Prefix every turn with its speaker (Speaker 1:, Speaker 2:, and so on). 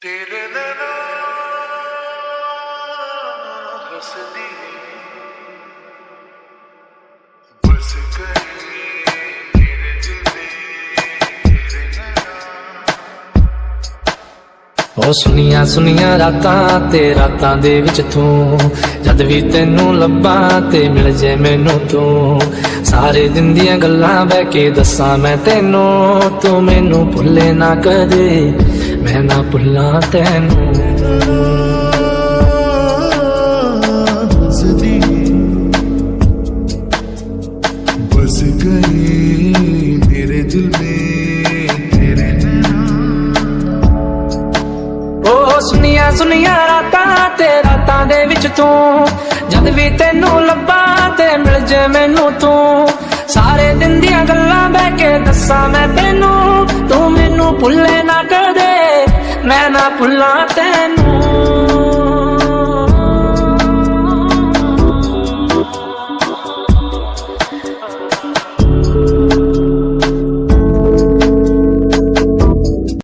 Speaker 1: तेरे नैना हंसदी बस गई मेरे दिल में तेरे नैना।
Speaker 2: ओ सुनिया सुनिया रातां ते रातां दे विच तूं जद भी तैनू लब्बां ते मिल जे मैनू तू सारे दिन दियां गल्लां बह के दस्सां मैं तैनू तू मैनू भुल्ले ना कदे मैं ना भुल्लां तैनू।
Speaker 1: हंसदी बस गई मेरे दिल में तेरे नैना।
Speaker 2: ओ सुनिया सुनिया रातां दे विच तूं जद भी तैनू लब्बां ते मिल जे मैनू तू सारे दिन दियां गल्लां बह के दस्सां मैं तैनू तू मैनू भुल्ले ना कदे मैं ना भुल्लां तैनू।